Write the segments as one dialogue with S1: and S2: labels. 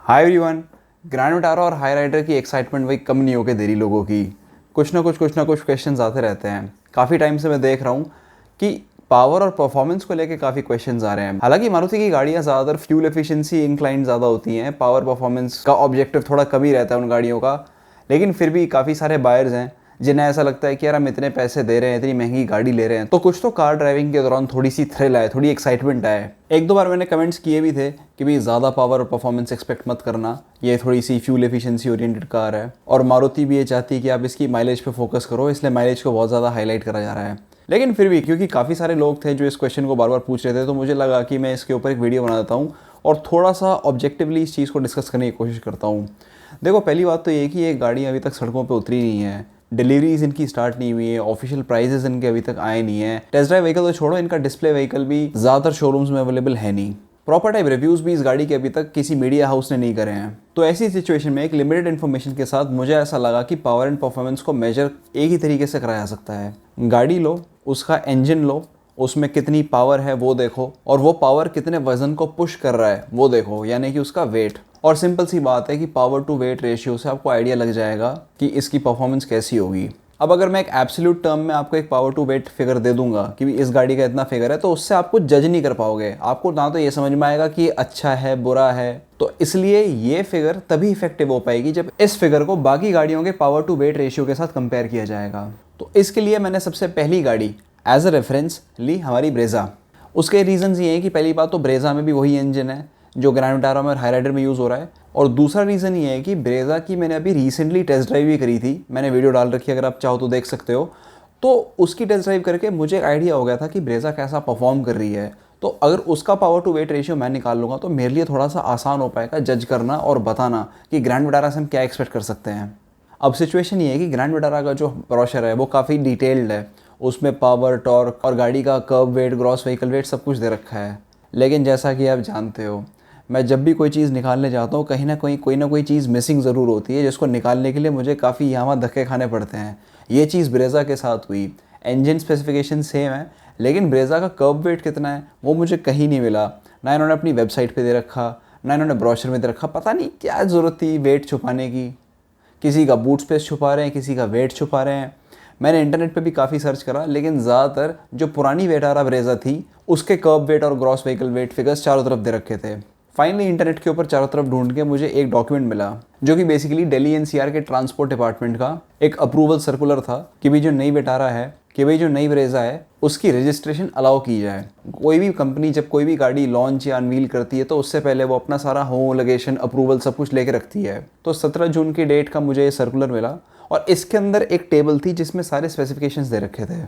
S1: Hi everyone. Grand Vitara और high rider की excitement वही कम नहीं होके दे रही लोगों की। कुछ ना कुछ क्वेश्चंस आते रहते हैं। काफ़ी टाइम से मैं देख रहा हूँ कि पावर और परफॉर्मेंस को लेके काफ़ी क्वेश्चंस आ रहे हैं। हालांकि मारुति की गाड़ियाँ ज़्यादातर फ्यूल एफिशिएंसी इंक्लाइंड ज़्यादा होती हैं, पावर परफॉर्मेंस का ऑब्जेक्टिव थोड़ा कम ही रहता है उन गाड़ियों का। लेकिन फिर भी काफ़ी सारे बायर्स हैं जिन्हें ऐसा लगता है कि यार हम इतने पैसे दे रहे हैं, इतनी महंगी गाड़ी ले रहे हैं, तो कुछ तो कार ड्राइविंग के दौरान थोड़ी सी थ्रिल आए, थोड़ी एक्साइटमेंट आए। एक दो बार मैंने कमेंट्स किए भी थे कि भाई ज़्यादा पावर और परफॉर्मेंस एक्सपेक्ट मत करना, ये थोड़ी सी फ्यूल एफिशिएंसी ओरिएंटेड कार है। और मारुति भी ये चाहती है कि आप इसकी माइलेज पे फोकस करो, इसलिए माइलेज को बहुत ज़्यादा हाईलाइट करा जा रहा है। लेकिन फिर भी क्योंकि काफ़ी सारे लोग थे जो इस क्वेश्चन को बार बार पूछ रहे थे, तो मुझे लगा कि मैं इसके ऊपर एक वीडियो बना देता हूँ और थोड़ा सा ऑब्जेक्टिवली इस चीज़ को डिस्कस करने की कोशिश करता हूँ। देखो, पहली बात तो ये कि ये गाड़ी अभी तक सड़कों पे उतरी नहीं है, डिलीवरीज इनकी स्टार्ट नहीं हुई है, ऑफिशियल प्राइजेस इनके अभी तक आए नहीं है। टेस्ट ड्राइव व्हीकल तो छोड़ो, इनका डिस्प्ले व्हीकल भी ज़्यादातर शोरूम्स में अवेलेबल है नहीं। प्रॉपर टाइप रिव्यूज़ भी इस गाड़ी के अभी तक किसी मीडिया हाउस ने नहीं करे हैं। तो ऐसी सिचुएशन में एक लिमिटेड इन्फॉर्मेशन के साथ मुझे ऐसा लगा कि पावर एंड परफॉर्मेंस को मेजर एक ही तरीके से कराया जा सकता है। गाड़ी लो, उसका इंजन लो, उसमें कितनी पावर है वो देखो, और वो पावर कितने वजन को पुश कर रहा है वो देखो, यानी कि उसका वेट। और सिंपल सी बात है कि पावर टू वेट रेशियो से आपको आइडिया लग जाएगा कि इसकी परफॉर्मेंस कैसी होगी। अब अगर मैं एक एब्सोल्यूट टर्म में आपको एक पावर टू वेट फिगर दे दूंगा कि इस गाड़ी का इतना फिगर है, तो उससे आपको जज नहीं कर पाओगे। आपको ना तो ये समझ में आएगा कि अच्छा है बुरा है। तो इसलिए ये फिगर तभी इफेक्टिव हो पाएगी जब इस फिगर को बाकी गाड़ियों के पावर टू वेट रेशियो के साथ कंपेयर किया जाएगा। तो इसके लिए मैंने सबसे पहली गाड़ी एज अ रेफरेंस ली, हमारी ब्रेजा। उसके रीजंस ये हैं कि पहली बात तो ब्रेजा में भी वही इंजन है जो ग्रैंड विटारा में और हाई राइडर में यूज़ हो रहा है। और दूसरा रीज़न ये है कि ब्रेजा की मैंने अभी रिसेंटली टेस्ट ड्राइव भी करी थी, मैंने वीडियो डाल रखी है, अगर आप चाहो तो देख सकते हो। तो उसकी टेस्ट ड्राइव करके मुझे एक आइडिया हो गया था कि ब्रेजा कैसा परफॉर्म कर रही है। तो अगर उसका पावर टू वेट रेशियो मैं निकाल लूँगा तो मेरे लिए थोड़ा सा आसान हो पाएगा जज करना और बताना कि ग्रैंड विटारा से हम क्या एक्सपेक्ट कर सकते हैं। अब सिचुएशन ये है कि ग्रैंड विटारा का जो ब्रोशर है वो काफ़ी डिटेल्ड है, उसमें पावर, टॉर्क और गाड़ी का curve wait, gross vehicle wait सब कुछ दे रखा है। लेकिन जैसा कि आप जानते हो, मैं जब भी कोई चीज़ निकालने जाता हूँ कहीं ना कोई चीज़ मिसिंग ज़रूर होती है, जिसको निकालने के लिए मुझे काफ़ी यहाँ धक्के खाने पड़ते हैं। ये चीज़ ब्रेजा के साथ हुई। इंजन स्पेसिफिकेशन सेम है, लेकिन ब्रेजा का कर्व वेट कितना है वो मुझे कहीं नहीं मिला। ना इन्होंने अपनी वेबसाइट पे दे रखा, ना इन्होंने ब्रोशर में दे रखा। पता नहीं क्या ज़रूरत थी वेट छुपाने की। किसी का बूट स्पेस छुपा रहे हैं, किसी का वेट छुपा रहे हैं। मैंने इंटरनेट पे भी काफ़ी सर्च करा, लेकिन ज़्यादातर जो पुरानी विटारा ब्रेजा थी उसके कर्व वेट और ग्रॉस व्हीकल वेट फिगर्स चारों तरफ दे रखे थे। फाइनली इंटरनेट के ऊपर चारों तरफ ढूंढ के मुझे एक डॉक्यूमेंट मिला जो कि बेसिकली दिल्ली एनसीआर के ट्रांसपोर्ट डिपार्टमेंट का एक अप्रूवल सर्कुलर था कि भाई जो नई विटारा है, कि भाई जो नई ब्रेजा है उसकी रजिस्ट्रेशन अलाउ की जाए। कोई भी कंपनी जब कोई भी गाड़ी लॉन्च या अनवील करती है तो उससे पहले वो अपना सारा होमोलोगेशन, अप्रूवल सब कुछ लेके रखती है। तो 17 जून की डेट का मुझे ये सर्कुलर मिला और इसके अंदर एक टेबल थी जिसमें सारे स्पेसिफिकेशंस दे रखे थे।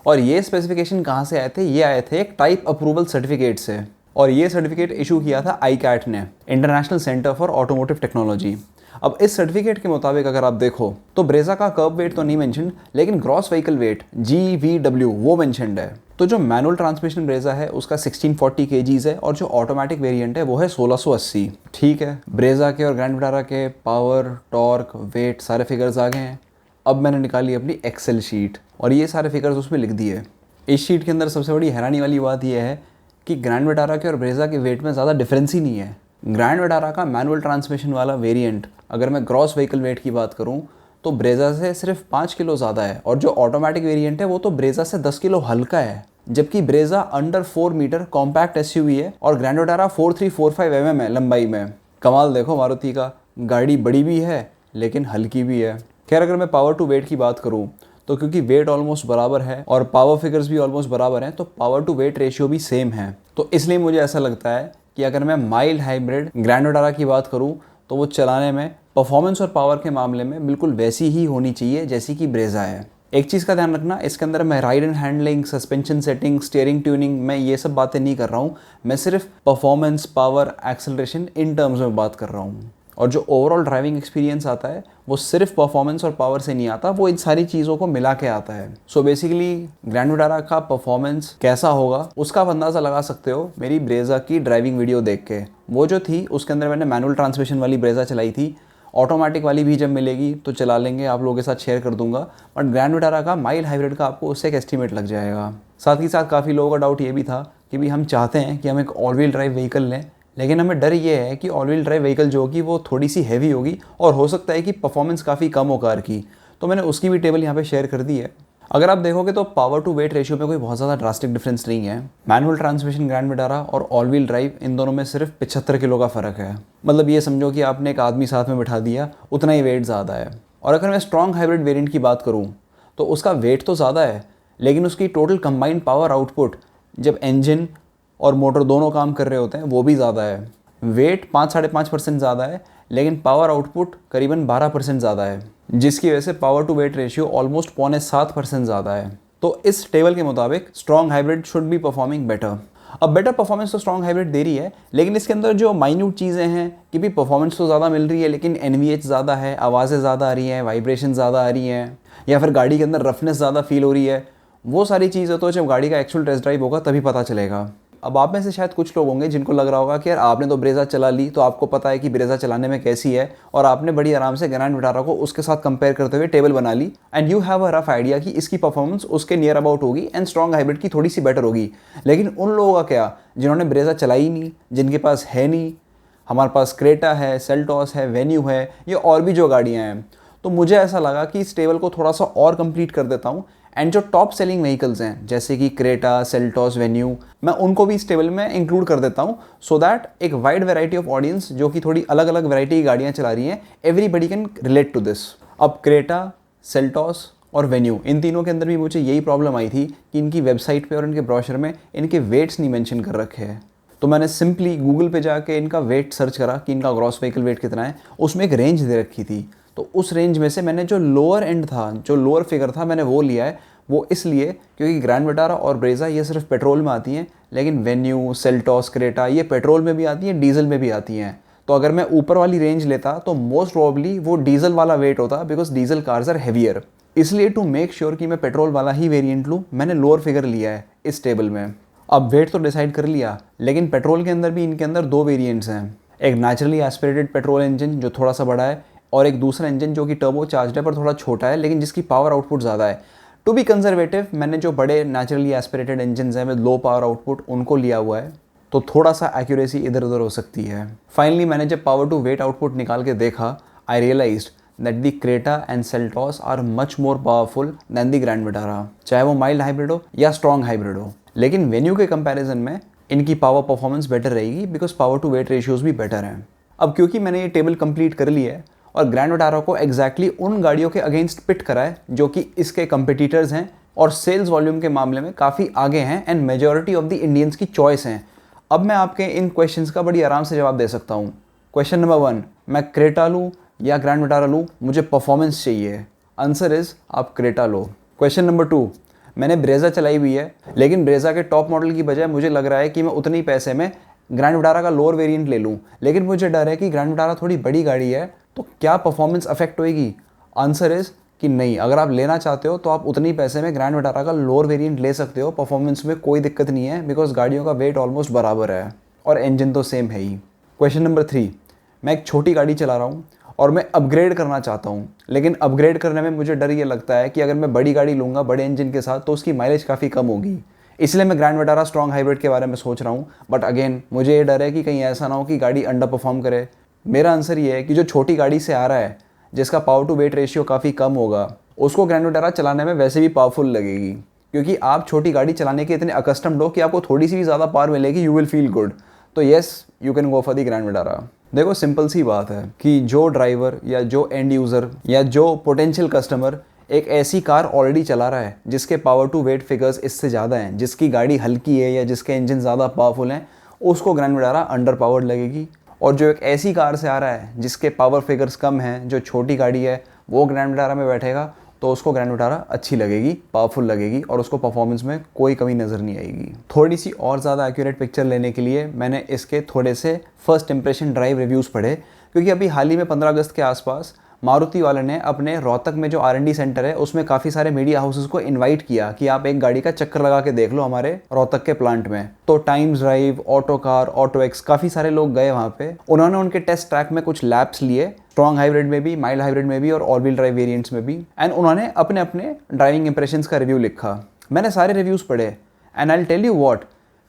S1: और ये स्पेसिफिकेशन कहाँ से आए थे? ये आए थे एक टाइप अप्रूवल सर्टिफिकेट से। और ये सर्टिफिकेट इशू किया था ICAT ने, international centre for automotive technology. अब इस सर्टिफिकेट के मुताबिक अगर आप देखो तो ब्रेजा का कर्व वेट तो नहीं मेंशन्ड, लेकिन ग्रॉस व्हीकल वेट GVW वो मेंशन्ड है। तो जो मैनुअल ट्रांसमिशन ब्रेजा है उसका 1640 kgs है और जो ऑटोमेटिक वेरिएंट है वो है 1680। ठीक है, ब्रेजा के और ग्रैंड विटारा के पावर, टॉर्क, वेट सारे फिगर्स आ गए हैं। अब मैंने निकाली अपनी एक्सेल शीट और ये सारे फिगर्स उसमें लिख दिए। इस शीट के अंदर सबसे बड़ी हैरानी वाली बात यह है कि ग्रैंड विटारा के और ब्रेजा के वेट में ज़्यादा डिफरेंस ही नहीं है। ग्रैंड विटारा का मैनुअल ट्रांसमिशन वाला वेरिएंट, अगर मैं ग्रॉस व्हीकल वेट की बात करूं तो ब्रेजा से सिर्फ 5 किलो ज़्यादा है, और जो ऑटोमेटिक वेरिएंट है वो तो ब्रेजा से 10 किलो हल्का है। जबकि Brezza under 4 metre compact SUV है और ग्रैंड विटारा 4345 mm है लंबाई में। कमाल देखो मारुति का, गाड़ी बड़ी भी है लेकिन हल्की भी है। खैर, अगर मैं पावर टू वेट की बात करूं तो क्योंकि वेट ऑलमोस्ट बराबर है और पावर फिगर्स भी ऑलमोस्ट बराबर हैं, तो पावर टू वेट रेशियो भी सेम है। तो इसलिए मुझे ऐसा लगता है कि अगर मैं माइल्ड हाइब्रिड ग्रैंड विटारा की बात करूं तो वो चलाने में, परफॉर्मेंस और पावर के मामले में बिल्कुल वैसी ही होनी चाहिए जैसी कि ब्रेजा है। एक चीज़ का ध्यान रखना, इसके अंदर मैं ride and handling, suspension setting, steering tuning, मैं ये सब बातें नहीं कर रहा हूँ। मैं सिर्फ performance, power, acceleration in terms में बात कर रहा हूँ। और जो ओवरऑल ड्राइविंग एक्सपीरियंस आता है वो सिर्फ परफॉर्मेंस और पावर से नहीं आता, वो इन सारी चीज़ों को मिला के आता है। सो बेसिकली ग्रैंड विटारा का परफॉर्मेंस कैसा होगा उसका आप अंदाज़ा लगा सकते हो मेरी ब्रेजा की ड्राइविंग वीडियो देख के। वो जो थी उसके अंदर मैंने मैनुअल ट्रांसमिशन वाली ब्रेजा चलाई थी, ऑटोमेटिक वाली भी जब मिलेगी तो चला लेंगे, आप लोगों के साथ शेयर कर दूंगा। बट ग्रैंड विटारा का माइल्ड हाइब्रिड का आपको उससे एक एस्टीमेट लग जाएगा। साथ ही साथ काफ़ी लोगों का डाउट ये भी था कि भी हम चाहते हैं कि हम एक ऑल व्हील ड्राइव व्हीकल लें, लेकिन हमें डर ये है कि ऑल व्हील ड्राइव व्हीकल जो होगी वो थोड़ी सी हैवी होगी और हो सकता है कि परफॉर्मेंस काफ़ी कम हो कार की। तो मैंने उसकी भी टेबल यहाँ पे शेयर कर दी है। अगर आप देखोगे तो पावर टू वेट रेशियो में कोई बहुत ज़्यादा ड्रास्टिक डिफरेंस नहीं है। मैनुअल ट्रांसमिशन ग्रैंड विटारा और ऑल व्हील ड्राइव इन दोनों में सिर्फ 75 किलो का फ़र्क है। मतलब ये समझो कि आपने एक आदमी साथ में बिठा दिया, उतना ही वेट ज़्यादा है। और अगर मैं स्ट्रॉन्ग हाइब्रिड वेरिएंट की बात करूँ तो उसका वेट तो ज़्यादा है, लेकिन उसकी टोटल कंबाइंड पावर आउटपुट जब इंजन और मोटर दोनों काम कर रहे होते हैं वो भी ज़्यादा है। वेट 5-5.5% ज़्यादा है, लेकिन पावर आउटपुट करीबन 12% ज़्यादा है, जिसकी वजह से power to weight ratio almost 6.25% ज़्यादा है। तो इस टेबल के मुताबिक strong hybrid should be performing better. अब बेटर परफॉर्मेंस तो स्ट्रॉन्ग हाइब्रिड दे रही है, लेकिन इसके अंदर जो माइन्यूट चीज़ें हैं कि भी परफॉर्मेंस तो ज़्यादा मिल रही है, लेकिन NVH ज़्यादा है, आवाज़ें ज़्यादा आ रही हैं, वाइब्रेशन ज़्यादा आ रही हैं, या फिर गाड़ी के अंदर रफनेस ज़्यादा फील हो रही है, वो सारी चीज़ें तो जब गाड़ी का एक्चुअल टेस्ट ड्राइव होगा तभी पता चलेगा। अब आप में से शायद कुछ लोग होंगे जिनको लग रहा होगा कि यार आपने तो ब्रेजा चला ली, तो आपको पता है कि ब्रेजा चलाने में कैसी है, और आपने बड़ी आराम से ग्रैंड विटारा को उसके साथ कंपेयर करते हुए टेबल बना ली, and you have a rough idea कि इसकी परफॉर्मेंस उसके नियर अबाउट होगी एंड स्ट्रॉन्ग हाइब्रिड की थोड़ी सी बेटर होगी। लेकिन उन लोगों का क्या जिन्होंने ब्रेजा चलाई ही नहीं, जिनके पास है नहीं। हमारे पास क्रेटा है, सेल्टॉस है, वेन्यू है, ये और भी जो गाड़ियाँ हैं। तो मुझे ऐसा लगा कि इस टेबल को थोड़ा सा और कंप्लीट कर देता हूँ, एंड जो टॉप सेलिंग व्हीकल्स हैं जैसे कि क्रेटा, सेल्टॉस, वेन्यू, मैं उनको भी इस टेबल में इंक्लूड कर देता हूँ, सो दैट एक वाइड वैरायटी ऑफ ऑडियंस जो कि थोड़ी अलग अलग वैरायटी की गाड़ियाँ चला रही हैं, everybody can relate to this. अब क्रेटा, सेल्टॉस और वेन्यू, इन तीनों के अंदर भी मुझे यही प्रॉब्लम आई थी कि इनकी वेबसाइट पे और इनके ब्रोशर में इनके वेट्स नहीं मेंशन कर रखे हैं। तो मैंने सिंपली गूगल पे जाके इनका वेट सर्च करा कि इनका ग्रॉस व्हीकल वेट कितना है। उसमें एक रेंज दे रखी थी, तो उस रेंज में से मैंने जो लोअर एंड था, जो लोअर फिगर था, मैंने वो लिया है। वो इसलिए क्योंकि ग्रैंड विटारा और ब्रेजा ये सिर्फ पेट्रोल में आती हैं, लेकिन वेन्यू, सेल्टॉस, क्रेटा ये पेट्रोल में भी आती हैं, डीजल में भी आती हैं। तो अगर मैं ऊपर वाली रेंज लेता तो मोस्ट प्रोबेबली वो डीजल वाला वेट होता, because diesel cars are heavier. इसलिए टू मेक श्योर कि मैं पेट्रोल वाला ही वेरिएंट लूँ, मैंने लोअर फिगर लिया है इस टेबल में। अब वेट तो डिसाइड कर लिया, लेकिन पेट्रोल के अंदर भी इनके अंदर दो वेरिएंट्स हैं। एक नेचुरली एस्पिरेटेड पेट्रोल इंजन जो थोड़ा सा बड़ा है, और एक दूसरा इंजन जो कि टर्बो चार्ज है पर थोड़ा छोटा है, लेकिन जिसकी पावर आउटपुट ज़्यादा है। टू बी कंजर्वेटिव मैंने जो बड़े नेचुरली एस्पिरेटेड इंजन हैं विद लो पावर आउटपुट उनको लिया हुआ है, तो थोड़ा सा एक्यूरेसी इधर उधर हो सकती है। फाइनली मैंने जब पावर टू वेट आउटपुट निकाल के देखा, I realized that the Creta and Seltos are much more powerful than the Grand Vitara, चाहे वो माइल्ड हाइब्रिड हो या स्ट्रॉन्ग हाइब्रिड हो। लेकिन वेन्यू के कंपैरिजन में इनकी पावर परफॉर्मेंस बेटर रहेगी, because power to weight ratios भी बेटर हैं। अब क्योंकि मैंने ये टेबल कंप्लीट कर ली है और ग्रैंड विटारा को एग्जैक्टली उन गाड़ियों के अगेंस्ट पिट करा है जो कि इसके कंपिटिटर्स हैं और सेल्स वॉल्यूम के मामले में काफ़ी आगे हैं and majority of the Indians की चॉइस हैं, अब मैं आपके इन क्वेश्चंस का बड़ी आराम से जवाब दे सकता हूँ। क्वेश्चन नंबर 1, मैं क्रेटा लूँ या ग्रैंड विटारा लूँ, मुझे परफॉर्मेंस चाहिए। आंसर इज़ आप क्रेटा लो। क्वेश्चन नंबर 2, मैंने ब्रेजा चलाई हुई है, लेकिन ब्रेजा के टॉप मॉडल की बजाय मुझे लग रहा है कि मैं उतने ही पैसे में ग्रैंड विटारा का लोअर वेरिएंट ले लूँ, लेकिन मुझे डर है कि ग्रैंड विटारा थोड़ी बड़ी गाड़ी है, तो क्या परफॉर्मेंस अफेक्ट होएगी? आंसर इज़ कि नहीं। अगर आप लेना चाहते हो तो आप उतनी पैसे में ग्रैंड विटारा का लोअर वेरिएंट ले सकते हो, परफॉर्मेंस में कोई दिक्कत नहीं है, बिकॉज गाड़ियों का वेट ऑलमोस्ट बराबर है और इंजन तो सेम है ही। क्वेश्चन नंबर 3, मैं एक छोटी गाड़ी चला रहा हूँ और मैं अपग्रेड करना चाहता हूँ, लेकिन अपग्रेड करने में मुझे डर ये लगता है कि अगर मैं बड़ी गाड़ी लूँगा बड़े इंजन के साथ तो उसकी माइलेज काफ़ी कम होगी, इसलिए मैं ग्रैंड विटारा स्ट्रॉन्ग हाइब्रिड के बारे में सोच रहा हूँ। बट अगेन मुझे ये डर है कि कहीं ऐसा ना हो कि गाड़ी अंडर परफॉर्म करे। मेरा आंसर ये है कि जो छोटी गाड़ी से आ रहा है, जिसका पावर टू वेट रेशियो काफ़ी कम होगा, उसको ग्रैंड विटारा चलाने में वैसे भी पावरफुल लगेगी, क्योंकि आप छोटी गाड़ी चलाने के इतने अकस्टम्ड हो कि आपको थोड़ी सी भी ज़्यादा पावर मिलेगी, यू विल फील गुड। तो yes, you can go for the Grand Vitara. देखो सिंपल सी बात है कि जो ड्राइवर या जो एंड यूज़र या जो पोटेंशियल कस्टमर एक ऐसी कार ऑलरेडी चला रहा है जिसके पावर टू वेट फिगर्स इससे ज़्यादा हैं, जिसकी गाड़ी हल्की है या जिसके इंजन ज़्यादा पावरफुल हैं, उसको ग्रैंड विटारा अंडर पावर्ड लगेगी। और जो एक ऐसी कार से आ रहा है जिसके पावर फिगर्स कम हैं, जो छोटी गाड़ी है, वो ग्रैंड विटारा में बैठेगा तो उसको ग्रैंड विटारा अच्छी लगेगी, पावरफुल लगेगी और उसको परफॉर्मेंस में कोई कमी नज़र नहीं आएगी। थोड़ी सी और ज़्यादा एक्यूरेट पिक्चर लेने के लिए मैंने इसके थोड़े से फर्स्ट इंप्रेशन ड्राइव रिव्यूज़ पढ़े, क्योंकि अभी हाल ही में 15 अगस्त के आसपास मारुति वाले ने अपने रोहतक में जो R&D सेंटर है उसमें काफ़ी सारे मीडिया हाउसेस को इनवाइट किया कि आप एक गाड़ी का चक्कर लगा के देख लो हमारे रोहतक के प्लांट में। तो times drive, auto car, auto x, काफ़ी सारे लोग गए वहाँ पे। उन्होंने उनके टेस्ट ट्रैक में कुछ लैप्स लिए, स्ट्रॉन्ग हाइब्रिड में भी, माइल्ड हाइब्रिड में भी और ऑल व्हील ड्राइव वेरिएंट्स में भी, एंड उन्होंने अपने अपने ड्राइविंग इंप्रेशंस का रिव्यू लिखा। मैंने सारे रिव्यूज़ पढ़े and I will tell you what,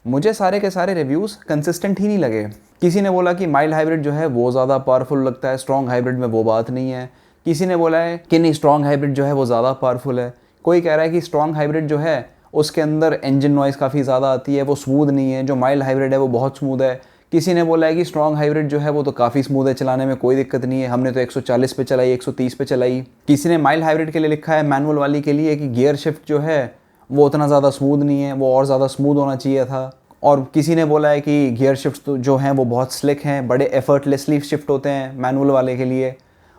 S1: मुझे सारे के सारे रिव्यूज़ कंसिस्टेंट ही नहीं लगे। किसी ने बोला कि माइल्ड हाइब्रिड जो है वो ज़्यादा पावरफुल लगता है, स्ट्रॉन्ग हाइब्रिड में वो बात नहीं है। किसी ने बोला है कि नहीं, स्ट्रॉन्ग हाइब्रिड जो है वो ज़्यादा पावरफुल है। कोई कह रहा है कि स्ट्रॉन्ग हाइब्रिड जो है उसके अंदर इंजन नॉइज़ काफ़ी ज़्यादा आती है, वो स्मूथ नहीं है, जो माइल्ड हाइब्रिड है वो बहुत स्मूथ है। किसी ने बोला है कि स्ट्रॉन्ग हाइब्रिड जो है वो तो काफ़ी स्मूथ है, चलाने में कोई दिक्कत नहीं है, हमने तो 140 पे चलाई, 130 पे चलाई। किसी ने माइल्ड हाइब्रिड के लिए लिखा है, मैनुअल वाली के लिए, कि गियर शिफ्ट जो है वो उतना ज़्यादा स्मूथ नहीं है, वो और ज़्यादा स्मूथ होना चाहिए था। और किसी ने बोला है कि गियर शिफ्ट तो जो हैं वो बहुत स्लिक हैं, बड़े एफर्टलेसली शिफ्ट होते हैं मैनुअल वाले के लिए।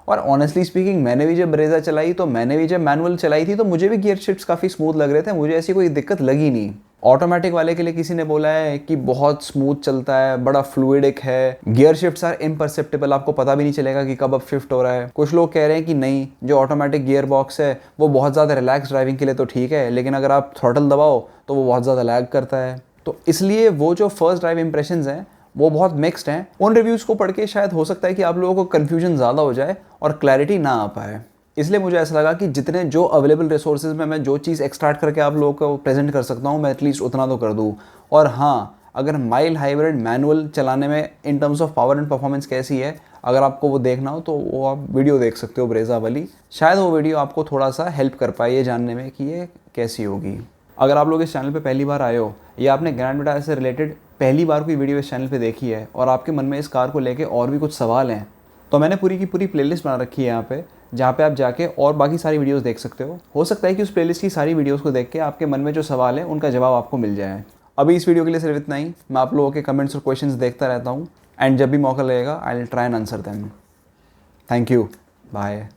S1: और ऑनेस्टली स्पीकिंग मैंने भी जब ब्रेजा चलाई तो मैंने भी जब मैनुअल चलाई थी तो मुझे भी गियर शिफ्ट्स काफ़ी स्मूथ लग रहे थे, मुझे ऐसी कोई दिक्कत लगी नहीं। ऑटोमेटिक वाले के लिए किसी ने बोला है कि बहुत स्मूथ चलता है, बड़ा फ्लूइडिक है, गियर शिफ्ट्स आर इम्परसेप्टेबल, आपको पता भी नहीं चलेगा कि कब अब शिफ्ट हो रहा है। कुछ लोग कह रहे हैं कि नहीं, जो ऑटोमेटिक गियर बॉक्स है वो बहुत ज़्यादा रिलैक्स ड्राइविंग के लिए तो ठीक है, लेकिन अगर आप थ्रॉटल दबाओ तो वो बहुत ज़्यादा लैग करता है। तो इसलिए वो जो फर्स्ट ड्राइव इंप्रेशंस हैं वो बहुत मिक्स्ड हैं। उन रिव्यूज़ को पढ़ के शायद हो सकता है कि आप लोगों को कन्फ्यूजन ज़्यादा हो जाए और क्लैरिटी ना आ पाए। इसलिए मुझे ऐसा लगा कि जितने जो अवेलेबल रिसोर्सेज में मैं जो चीज़ एक्सट्रैक्ट करके आप लोगों को प्रेजेंट कर सकता हूँ मैं एटलीस्ट उतना तो कर दूँ। और हाँ, अगर माइल्ड हाइब्रिड मैनुअल चलाने में in terms of power and performance कैसी है, अगर आपको वो देखना हो तो वो आप वीडियो देख सकते हो ब्रेजा वाली। शायद वो वीडियो आपको थोड़ा सा हेल्प कर पाए ये जानने में कि ये कैसी होगी। अगर आप लोग इस चैनल पे पहली बार आए हो या आपने ग्रैंड विटारा से रिलेटेड पहली बार कोई वीडियो इस चैनल पे देखी है और आपके मन में इस कार को लेके और भी कुछ सवाल हैं, तो मैंने पूरी की पूरी प्लेलिस्ट बना रखी है यहाँ पे, जहाँ पे आप जाके और बाकी सारी वीडियोस देख सकते हो। हो सकता है कि उस प्लेलिस्ट की सारी वीडियोस को देख के आपके मन में जो सवाल है उनका जवाब आपको मिल जाए। अभी इस वीडियो के लिए सिर्फ इतना ही। मैं आप लोगों के कमेंट्स और क्वेश्चंस देखता रहता हूँ एंड जब भी मौका लगेगा I will try and answer them. Thank you, bye.